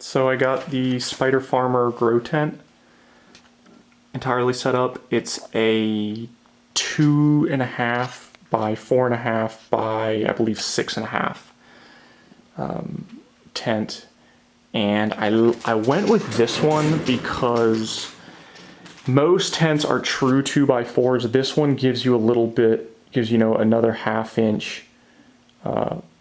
So I got the Spider Farmer grow tent entirely set up. It's a 2.5 by 4.5 by, I believe, 6.5 tent. And I went with this one because most tents are true 2x4s. This one gives you a little bit, gives you know another 1/2 inch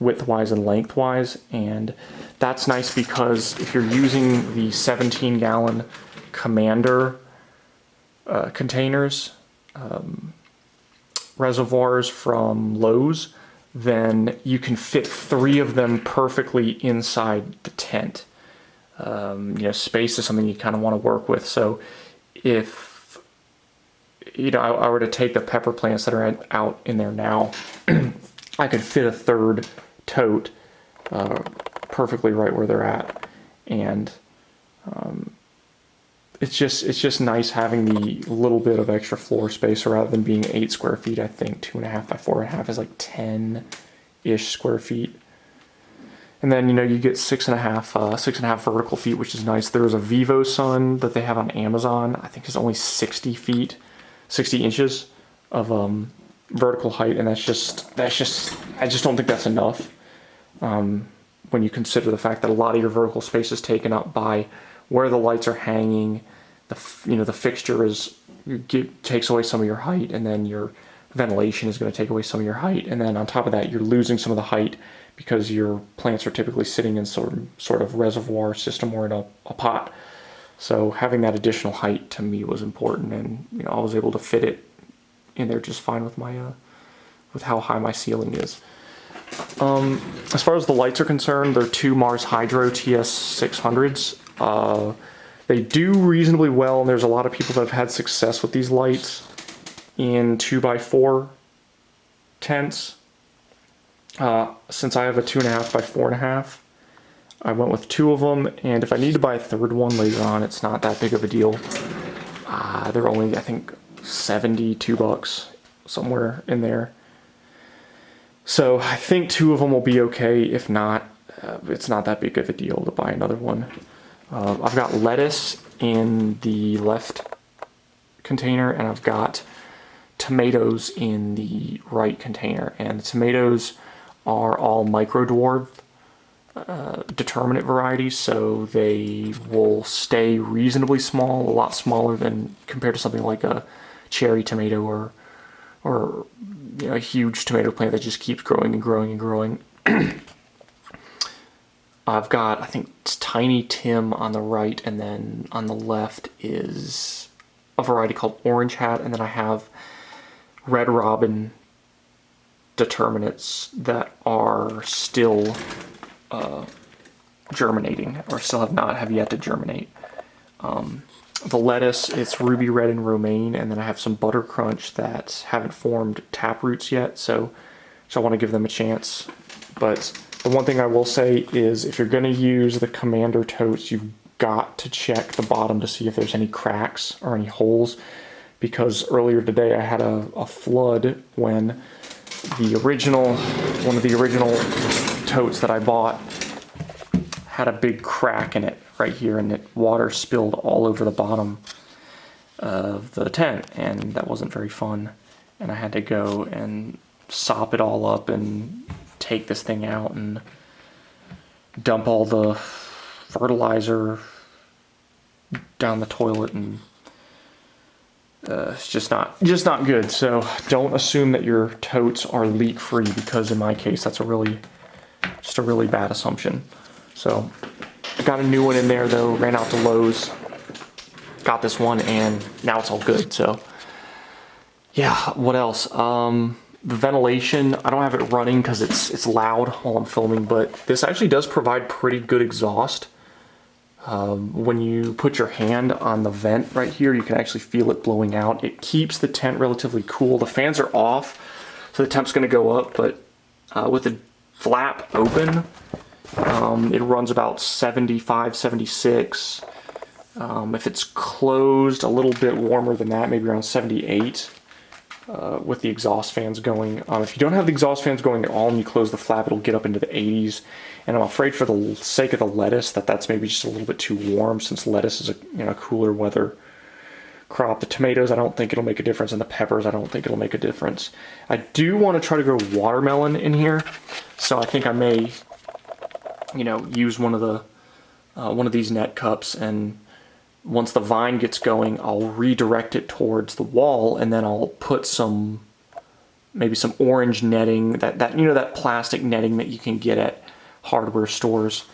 widthwise and lengthwise, and that's nice because if you're using the 17-gallon Commander containers, reservoirs from Lowe's, then you can fit 3 of them perfectly inside the tent. You know, space is something you kind of want to work with. So if you know, I were to take the pepper plants that are out in there now, I could fit a 3rd tote perfectly right where they're at, and it's just nice having the little bit of extra floor space rather than being 8 square feet. I think 2.5 by 4.5 is like 10-ish square feet. And then, you know, you get 6.5 vertical feet, which is nice. There's a Vivo Sun that they have on Amazon. I think it's only 60 inches of vertical height, and that's just I just don't think that's enough. When you consider the fact that a lot of your vertical space is taken up by where the lights are hanging, the fixture takes away some of your height, and then your ventilation is going to take away some of your height, and then on top of that, you're losing some of the height because your plants are typically sitting in sort of reservoir system or in a pot. So having that additional height to me was important, and you know, I was able to fit it in there just fine with my with how high my ceiling is. As far as the lights are concerned, they're 2 Mars Hydro TS600s. They do reasonably well, and there's a lot of people that have had success with these lights in 2x4 tents. Since I have a 2.5 by 4.5, I went with 2 of them, and if I need to buy a 3rd one later on, it's not that big of a deal. They're only, I think, $72, somewhere in there. So I think 2 of them will be okay. If not, it's not that big of a deal to buy another one. I've got lettuce in the left container, and I've got tomatoes in the right container. And the tomatoes are all micro dwarf determinate varieties, so they will stay reasonably small, a lot smaller than compared to something like a cherry tomato or you know, a huge tomato plant that just keeps growing and growing and growing. I've got, I think, Tiny Tim on the right, and then on the left is a variety called Orange Hat, and then I have Red Robin determinates that are still germinating, or still have yet to germinate. The lettuce, it's Ruby Red and Romaine, and then I have some Butter Crunch that haven't formed tap roots yet, so I want to give them a chance. But the one thing I will say is if you're going to use the Commander totes, you've got to check the bottom to see if there's any cracks or any holes, because earlier today I had a flood when one of the original totes that I bought had a big crack in it right here, and water spilled all over the bottom of the tent, and that wasn't very fun. And I had to go and sop it all up and take this thing out and dump all the fertilizer down the toilet, and it's just not good. So don't assume that your totes are leak free, because in my case that's just a really bad assumption. So I got a new one in there though, ran out to Lowe's, got this one, and now it's all good. So yeah, what else? The ventilation, I don't have it running because it's loud while I'm filming, but this actually does provide pretty good exhaust. When you put your hand on the vent right here, you can actually feel it blowing out. It keeps the tent relatively cool. The fans are off, so the temp's going to go up, but with the flap open, it runs about 75, 76. If it's closed, a little bit warmer than that, maybe around 78. With the exhaust fans going. If you don't have the exhaust fans going at all and you close the flap, it'll get up into the 80s. And I'm afraid for the sake of the lettuce that's maybe just a little bit too warm, since lettuce is a cooler weather crop. The tomatoes, I don't think it'll make a difference, and the peppers, I don't think it'll make a difference. I do want to try to grow watermelon in here, so I think I may, use one of these net cups, and once the vine gets going, I'll redirect it towards the wall, and then I'll put maybe some orange netting, that plastic netting that you can get at hardware stores.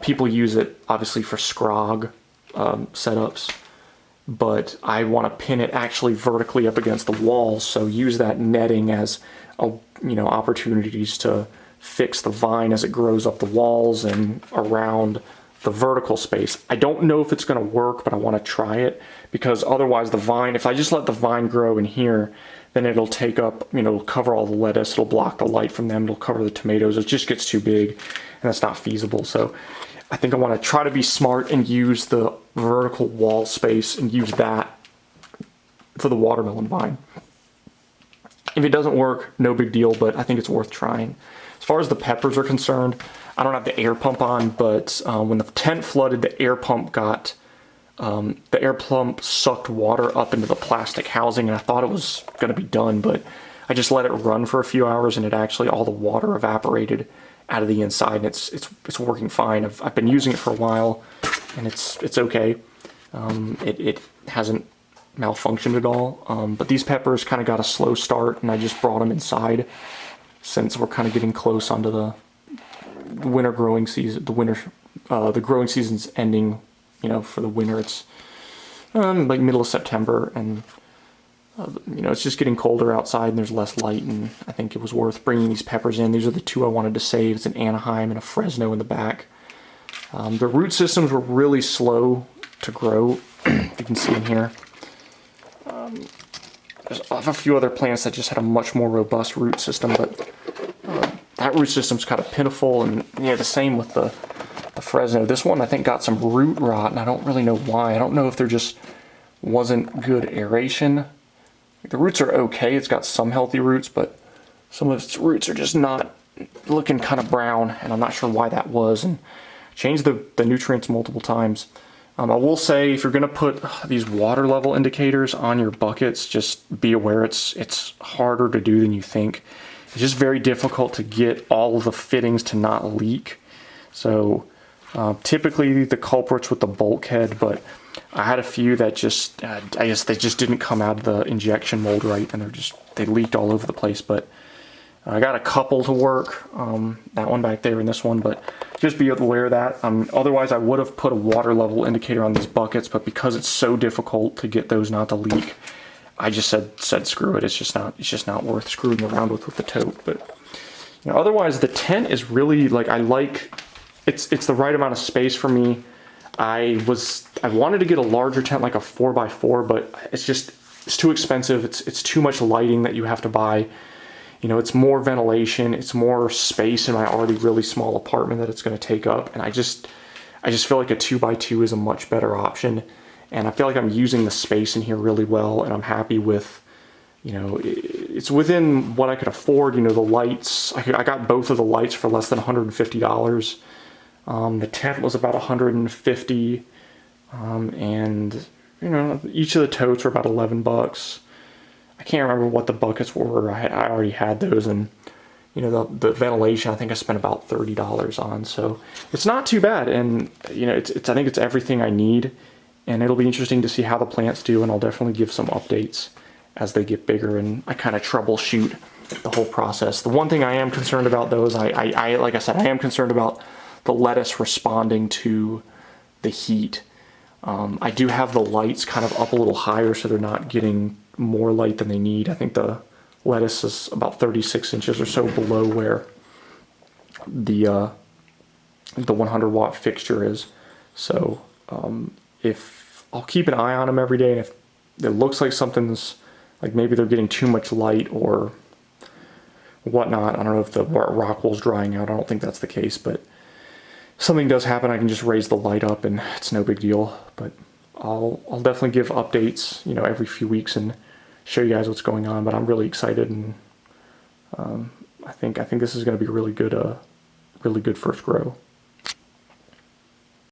People use it obviously for scrog setups, but I want to pin it actually vertically up against the wall, so use that netting as opportunities to fix the vine as it grows up the walls and around the vertical space. I don't know if it's going to work, but I want to try it, because otherwise the vine, if I just let the vine grow in here, then it'll take up, it'll cover all the lettuce, it'll block the light from them, it'll cover the tomatoes, it just gets too big, and that's not feasible. So I think I want to try to be smart and use the vertical wall space and use that for the watermelon vine. If it doesn't work, no big deal, but I think it's worth trying. As far as the peppers are concerned, I don't have the air pump on, but when the tent flooded, the air pump sucked water up into the plastic housing, and I thought it was going to be done, but I just let it run for a few hours, and it actually, all the water evaporated out of the inside, and it's working fine. I've been using it for a while, and it's okay. It hasn't malfunctioned at all, but these peppers kind of got a slow start, and I just brought them inside since we're kind of getting close onto the winter growing season. The growing season's ending, for the winter. It's like middle of September, and it's just getting colder outside and there's less light, and I think it was worth bringing these peppers in. These are the two I wanted to save. It's an Anaheim and a Fresno in the back. The root systems were really slow to grow. You can see in here. I have a few other plants that just had a much more robust root system, but that root system's kind of pitiful, and the same with the Fresno. This one I think got some root rot, and I don't really know why. I don't know if there just wasn't good aeration. The roots are okay, it's got some healthy roots, but some of its roots are just not looking kind of brown, and I'm not sure why that was, and changed the nutrients multiple times. I will say, if you're going to put these water level indicators on your buckets, just be aware it's harder to do than you think. It's just very difficult to get all of the fittings to not leak. So typically the culprit's with the bulkhead, but I had a few that just, I guess they just didn't come out of the injection mold right, and they leaked all over the place. But I got a couple to work, that one back there and this one, but just be aware of that. Otherwise I would have put a water level indicator on these buckets, but because it's so difficult to get those not to leak, I just said screw it. It's just not worth screwing around with the tote. But otherwise the tent is really it's the right amount of space for me. I wanted to get a larger tent, like a 4x4, but it's too expensive. It's too much lighting that you have to buy. It's more ventilation, it's more space in my already really small apartment that it's going to take up, and I just feel like a 2x2 is a much better option, and I feel like I'm using the space in here really well, and I'm happy with, it's within what I could afford. The lights, I got both of the lights for less than $150. The tent was about $150, and each of the totes were about $11. I can't remember what the buckets were. I already had those, and the ventilation I think I spent about $30 on, so it's not too bad. And I think it's everything I need, and it'll be interesting to see how the plants do, and I'll definitely give some updates as they get bigger and I kind of troubleshoot the whole process. The one thing I am concerned about though is I like I said, I am concerned about the lettuce responding to the heat. I do have the lights kind of up a little higher so they're not getting more light than they need. I think the lettuce is about 36 inches or so below where the 100-watt fixture is. So if I'll keep an eye on them every day, and if it looks like something's, like maybe they're getting too much light or whatnot, I don't know if the rock wool's drying out. I don't think that's the case, but if something does happen, I can just raise the light up and it's no big deal. But I'll definitely give updates, every few weeks and show you guys what's going on. But I'm really excited, and I think this is going to be a really good really good first grow.